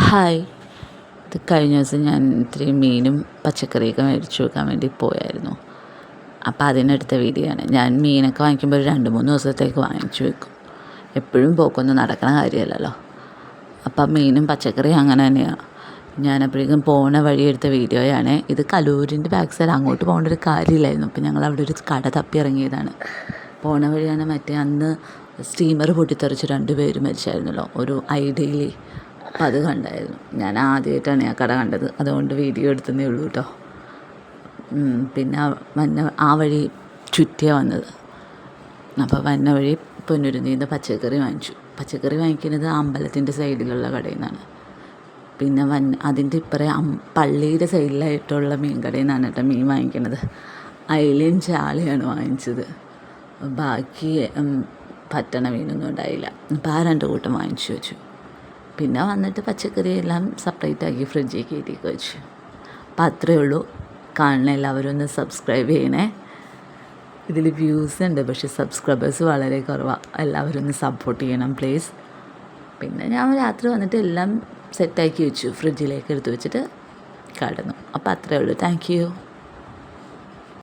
Hi. ഇത് കഴിഞ്ഞ ദിവസം ഞാൻ ഇത്തിരി മീനും പച്ചക്കറിയൊക്കെ മേടിച്ച് വെക്കാൻ വേണ്ടി പോയായിരുന്നു. അപ്പോൾ അതിനെടുത്ത വീഡിയോ ആണ്. ഞാൻ മീനൊക്കെ വാങ്ങിക്കുമ്പോൾ ഒരു 2-3 ദിവസത്തേക്ക് വാങ്ങിച്ചു വെക്കും. എപ്പോഴും പോക്കൊന്നും നടക്കണ കാര്യമല്ലല്ലോ. അപ്പം മീനും പച്ചക്കറിയും അങ്ങനെ തന്നെയാണ്. ഞാനപ്പോഴേക്കും പോണ വഴി എടുത്ത വീഡിയോയാണ്. ഇത് കലൂരിൻ്റെ ബാക്ക് സൈഡ്, അങ്ങോട്ട് പോകേണ്ട ഒരു കാര്യമില്ലായിരുന്നു. അപ്പോൾ ഞങ്ങൾ അവിടെ ഒരു കട തപ്പി ഇറങ്ങിയതാണ്. പോണ വഴിയാണ് മറ്റേ അന്ന് സ്റ്റീമർ പൊട്ടിത്തെറിച്ച് 2 പേര് മരിച്ചായിരുന്നല്ലോ, ഒരു ഐഡിയയിൽ. അപ്പോൾ അത് കണ്ടായിരുന്നു. ഞാൻ ആദ്യമായിട്ടാണ് ആ കട കണ്ടത്, അതുകൊണ്ട് വീഡിയോ എടുത്തതേ ഉള്ളൂ കേട്ടോ. പിന്നെ ആ വഴി ചുറ്റിയാണ് വന്നത്. അപ്പോൾ വന്ന വഴി പൊന്നുരുന്നീന്ന് പച്ചക്കറി വാങ്ങിച്ചു. പച്ചക്കറി വാങ്ങിക്കുന്നത് അമ്പലത്തിൻ്റെ സൈഡിലുള്ള കടയിൽ നിന്നാണ്. പിന്നെ അതിൻ്റെ ഇപ്പറേ പള്ളിയുടെ സൈഡിലായിട്ടുള്ള മീൻ കടയിൽ നിന്നാണ് കേട്ടോ മീൻ വാങ്ങിക്കുന്നത്. അയിലയും ചാളയാണ് വാങ്ങിച്ചത്. ബാക്കി പറ്റണ മീനൊന്നും ഉണ്ടായില്ല. അപ്പോൾ ആ 2 കൂട്ടം വാങ്ങിച്ചു വെച്ചു. പിന്നെ വന്നിട്ട് പച്ചക്കറിയെല്ലാം സെപ്പറേറ്റ് ആക്കി ഫ്രിഡ്ജിൽ കയറ്റി വെച്ചു. അപ്പം അത്രയേ ഉള്ളൂ. കാണുന്ന എല്ലാവരും ഒന്ന് സബ്സ്ക്രൈബ് ചെയ്യണേ. ഇതിൽ വ്യൂസ് ഉണ്ട്, പക്ഷേ സബ്സ്ക്രൈബേഴ്സ് വളരെ കുറവാണ്. എല്ലാവരും ഒന്ന് സപ്പോർട്ട് ചെയ്യണം പ്ലീസ്. പിന്നെ ഞാൻ രാത്രി വന്നിട്ട് എല്ലാം സെറ്റാക്കി വെച്ചു, ഫ്രിഡ്ജിലേക്ക് എടുത്ത് വെച്ചിട്ട് കിടന്നു. അപ്പോൾ അത്രയേ ഉള്ളൂ. Thank you.